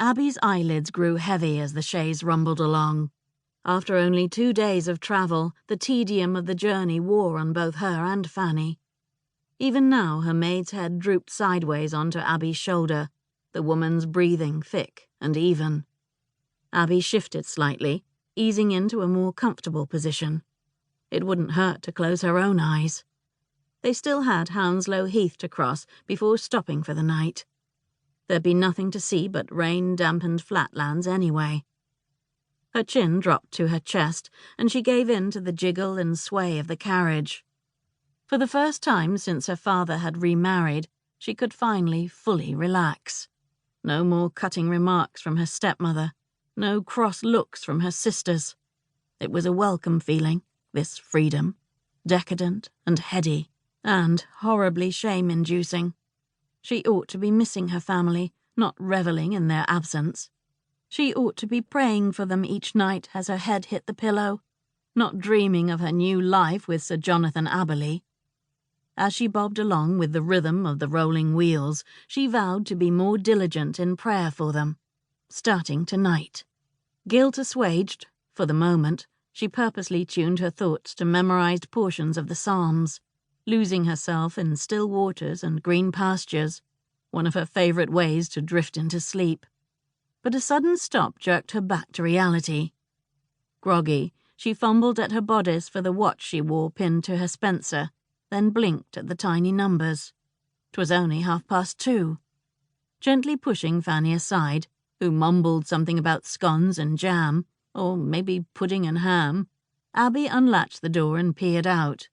Abby's eyelids grew heavy as the chaise rumbled along. After only 2 days of travel, the tedium of the journey wore on both her and Fanny. Even now her maid's head drooped sideways onto Abby's shoulder, the woman's breathing thick and even. Abby shifted slightly, easing into a more comfortable position. It wouldn't hurt to close her own eyes. They still had Hounslow Heath to cross before stopping for the night. There'd be nothing to see but rain-dampened flatlands anyway. Her chin dropped to her chest, and she gave in to the jiggle and sway of the carriage. For the first time since her father had remarried, she could finally fully relax. No more cutting remarks from her stepmother, no cross looks from her sisters. It was a welcome feeling, this freedom, decadent and heady, and horribly shame-inducing. She ought to be missing her family, not reveling in their absence. She ought to be praying for them each night as her head hit the pillow, not dreaming of her new life with Sir Jonathan Aberley. As she bobbed along with the rhythm of the rolling wheels, she vowed to be more diligent in prayer for them, starting tonight. Guilt assuaged, for the moment, she purposely tuned her thoughts to memorized portions of the Psalms, losing herself in still waters and green pastures, one of her favorite ways to drift into sleep. But a sudden stop jerked her back to reality. Groggy, she fumbled at her bodice for the watch she wore pinned to her spencer, then blinked at the tiny numbers. 'Twas only 2:30. Gently pushing Fanny aside, who mumbled something about scones and jam, or maybe pudding and ham, Abby unlatched the door and peered out.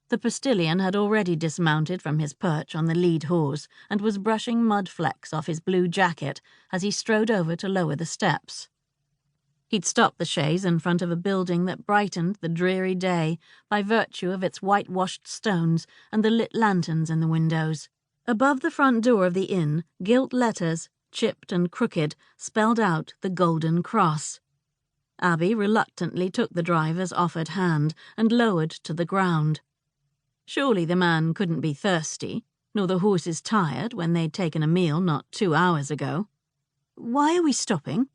The postilion had already dismounted from his perch on the lead horse and was brushing mud flecks off his blue jacket as he strode over to lower the steps. He'd stopped the chaise in front of a building that brightened the dreary day by virtue of its whitewashed stones and the lit lanterns in the windows. Above the front door of the inn, gilt letters, chipped and crooked, spelled out the Golden Cross. Abby reluctantly took the driver's offered hand and lowered to the ground. Surely the man couldn't be thirsty, nor the horses tired when they'd taken a meal not 2 hours ago. "Why are we stopping?"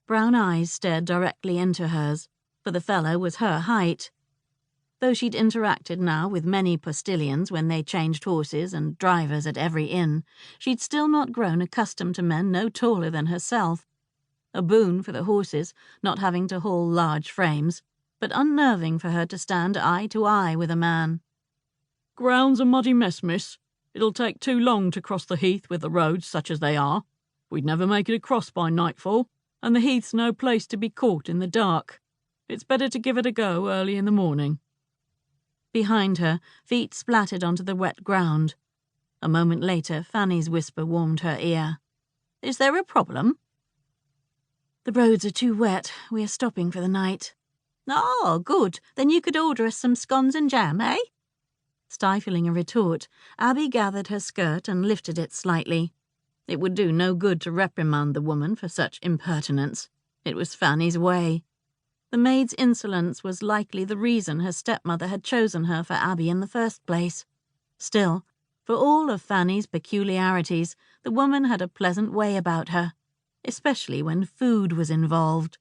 Brown eyes stared directly into hers, for the fellow was her height. Though she'd interacted now with many postilions when they changed horses and drivers at every inn, she'd still not grown accustomed to men no taller than herself. A boon for the horses, not having to haul large frames, but unnerving for her to stand eye to eye with a man. "Ground's a muddy mess, miss. It'll take too long to cross the heath with the roads such as they are. We'd never make it across by nightfall, and the heath's no place to be caught in the dark. It's better to give it a go early in the morning." Behind her, feet splattered onto the wet ground. A moment later, Fanny's whisper warmed her ear. "Is there a problem?" "The roads are too wet. We are stopping for the night." "Oh, good. Then you could order us some scones and jam, eh?" Stifling a retort, Abby gathered her skirt and lifted it slightly. It would do no good to reprimand the woman for such impertinence. It was Fanny's way. The maid's insolence was likely the reason her stepmother had chosen her for Abby in the first place. Still, for all of Fanny's peculiarities, the woman had a pleasant way about her, especially when food was involved.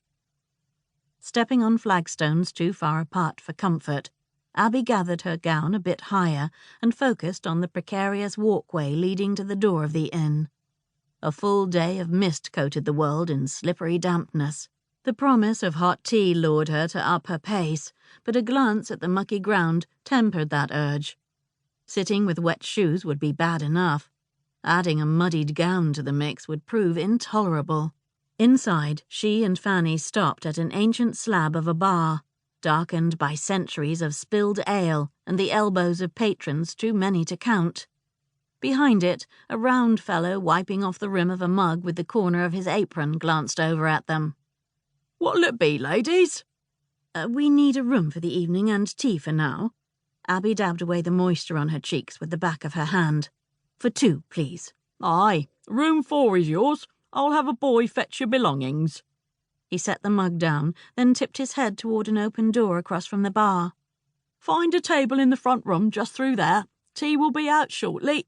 Stepping on flagstones too far apart for comfort, Abby gathered her gown a bit higher and focused on the precarious walkway leading to the door of the inn. A full day of mist coated the world in slippery dampness. The promise of hot tea lured her to up her pace, but a glance at the mucky ground tempered that urge. Sitting with wet shoes would be bad enough. Adding a muddied gown to the mix would prove intolerable. Inside, she and Fanny stopped at an ancient slab of a bar, darkened by centuries of spilled ale and the elbows of patrons too many to count. Behind it, a round fellow wiping off the rim of a mug with the corner of his apron glanced over at them. "What'll it be, ladies?" We need a room for the evening and tea for now." Abby dabbed away the moisture on her cheeks with the back of her hand. "For 2, please." "Aye, room 4 is yours. I'll have a boy fetch your belongings." He set the mug down, then tipped his head toward an open door across from the bar. "Find a table in the front room just through there. Tea will be out shortly."